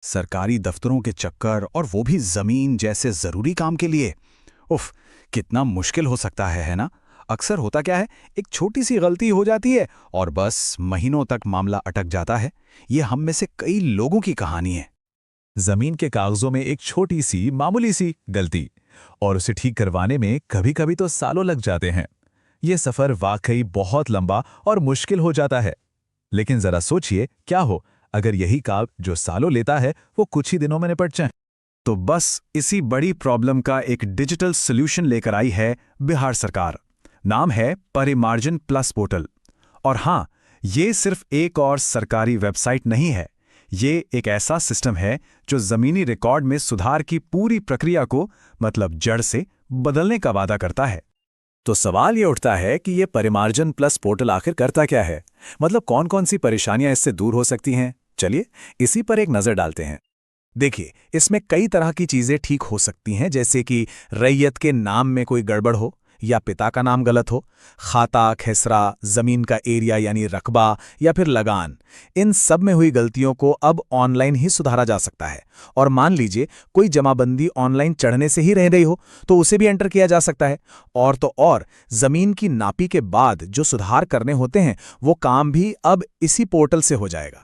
सरकारी दफ्तरों के चक्कर और वो भी जमीन जैसे जरूरी काम के लिए। उफ, कितना मुश्किल हो सकता है ना। अक्सर होता क्या है, एक छोटी सी गलती हो जाती है और बस महीनों तक मामला अटक जाता है। ये हम में से कई लोगों की कहानी है। जमीन के कागजों में एक छोटी सी मामूली सी गलती और उसे ठीक करवाने में कभी कभी तो सालों लग जाते हैं। ये सफर वाकई बहुत लंबा और मुश्किल हो जाता है। लेकिन जरा सोचिए, क्या हो अगर यही काम जो सालों लेता है वो कुछ ही दिनों में निपट जाए। तो बस इसी बड़ी प्रॉब्लम का एक डिजिटल सॉल्यूशन लेकर आई है बिहार सरकार। नाम है परिमार्जन प्लस पोर्टल। और हाँ, ये सिर्फ एक और सरकारी वेबसाइट नहीं है। ये एक ऐसा सिस्टम है जो जमीनी रिकॉर्ड में सुधार की पूरी प्रक्रिया को मतलब जड़ से बदलने का वादा करता है। तो सवाल ये उठता है कि ये परिमार्जन प्लस पोर्टल आखिर करता क्या है। मतलब कौन कौन सी परेशानियां इससे दूर हो सकती हैं। चलिए इसी पर एक नजर डालते हैं। देखिए, इसमें कई तरह की चीजें ठीक हो सकती हैं, जैसे कि रैयत के नाम में कोई गड़बड़ हो या पिता का नाम गलत हो, खाता खेसरा, जमीन का एरिया यानी रकबा या फिर लगान। इन सब में हुई गलतियों को अब ऑनलाइन ही सुधारा जा सकता है। और मान लीजिए कोई जमाबंदी ऑनलाइन चढ़ने से ही रह गई हो तो उसे भी एंटर किया जा सकता है। और तो और जमीन की नापी के बाद जो सुधार करने होते हैं वो काम भी अब इसी पोर्टल से हो जाएगा।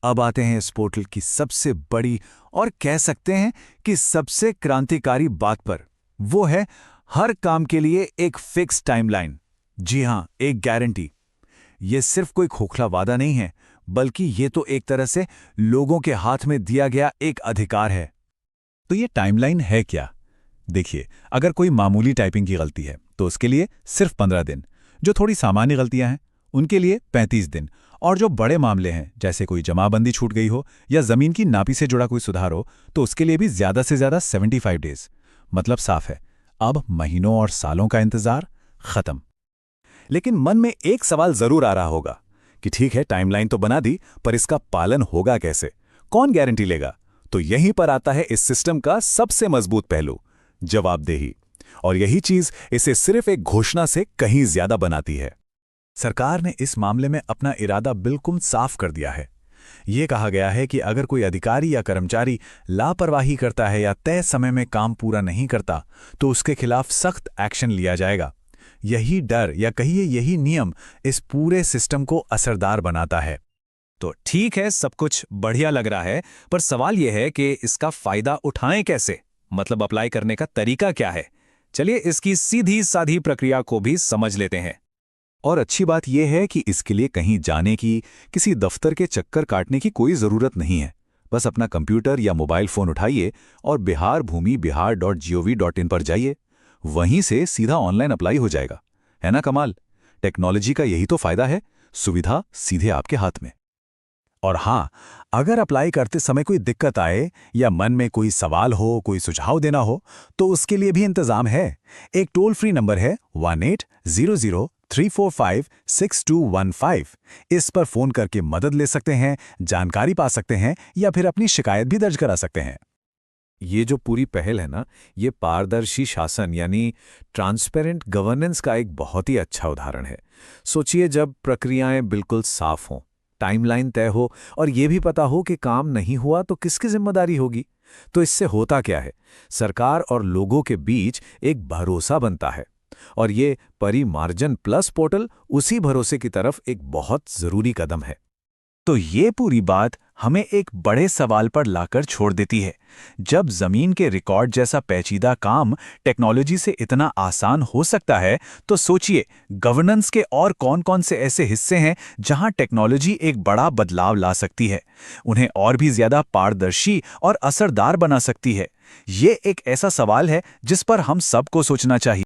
अब आते हैं इस पोर्टल की सबसे बड़ी और कह सकते हैं कि सबसे क्रांतिकारी बात पर। वो है हर काम के लिए एक फिक्स टाइमलाइन। जी हां, एक गारंटी। ये सिर्फ कोई खोखला वादा नहीं है, बल्कि ये तो एक तरह से लोगों के हाथ में दिया गया एक अधिकार है। तो ये टाइमलाइन है क्या? देखिए, अगर कोई मामूली टाइपिंग की गलती है तो उसके लिए सिर्फ 15 दिन। जो थोड़ी सामान्य गलतियां हैं उनके लिए 35 दिन। और जो बड़े मामले हैं, जैसे कोई जमाबंदी छूट गई हो या जमीन की नापी से जुड़ा कोई सुधार हो, तो उसके लिए भी ज्यादा से ज्यादा 75 डेज। मतलब साफ है, अब महीनों और सालों का इंतजार खत्म। लेकिन मन में एक सवाल जरूर आ रहा होगा कि ठीक है, टाइमलाइन तो बना दी, पर इसका पालन होगा कैसे? कौन गारंटी लेगा? तो यहीं पर आता है इस सिस्टम का सबसे मजबूत पहलू, जवाबदेही। और यही चीज इसे सिर्फ एक घोषणा से कहीं ज्यादा बनाती है। सरकार ने इस मामले में अपना इरादा बिल्कुल साफ कर दिया है। ये कहा गया है कि अगर कोई अधिकारी या कर्मचारी लापरवाही करता है या तय समय में काम पूरा नहीं करता तो उसके खिलाफ सख्त एक्शन लिया जाएगा। यही डर या कहिए यही नियम इस पूरे सिस्टम को असरदार बनाता है। तो ठीक है, सब कुछ बढ़िया लग रहा है, पर सवाल यह है कि इसका फायदा उठाएं कैसे? मतलब अप्लाई करने का तरीका क्या है? चलिए इसकी सीधी साधी प्रक्रिया को भी समझ लेते हैं। और अच्छी बात यह है कि इसके लिए कहीं जाने की, किसी दफ्तर के चक्कर काटने की कोई ज़रूरत नहीं है। बस अपना कंप्यूटर या मोबाइल फ़ोन उठाइए और biharbhumi.bihar.gov.in पर जाइए। वहीं से सीधा ऑनलाइन अप्लाई हो जाएगा। है ना कमाल? टेक्नोलॉजी का यही तो फ़ायदा है, सुविधा सीधे आपके हाथ में। और हाँ, अगर अप्लाई करते समय कोई दिक्कत आए या मन में कोई सवाल हो, कोई सुझाव देना हो, तो उसके लिए भी इंतजाम है। एक टोल फ्री नंबर है 1800-345-6215। इस पर फोन करके मदद ले सकते हैं, जानकारी पा सकते हैं या फिर अपनी शिकायत भी दर्ज करा सकते हैं। ये जो पूरी पहल है ना, ये पारदर्शी शासन यानी ट्रांसपेरेंट गवर्नेंस का एक बहुत ही अच्छा उदाहरण है। सोचिए, जब प्रक्रियाएं बिल्कुल साफ हों, टाइमलाइन तय हो और ये भी पता हो कि काम नहीं हुआ तो किसकी जिम्मेदारी होगी, तो इससे होता क्या है, सरकार और लोगों के बीच एक भरोसा बनता है। और ये परिमार्जन प्लस पोर्टल उसी भरोसे की तरफ एक बहुत जरूरी कदम है। तो ये पूरी बात हमें एक बड़े सवाल पर लाकर छोड़ देती है। जब जमीन के रिकॉर्ड जैसा पेचीदा काम टेक्नोलॉजी से इतना आसान हो सकता है, तो सोचिए गवर्नेंस के और कौन-कौन से ऐसे हिस्से हैं जहां टेक्नोलॉजी एक बड़ा बदलाव ला सकती है, उन्हें और भी ज्यादा पारदर्शी और असरदार बना सकती है। ये एक ऐसा सवाल है जिस पर हम सबको सोचना चाहिए।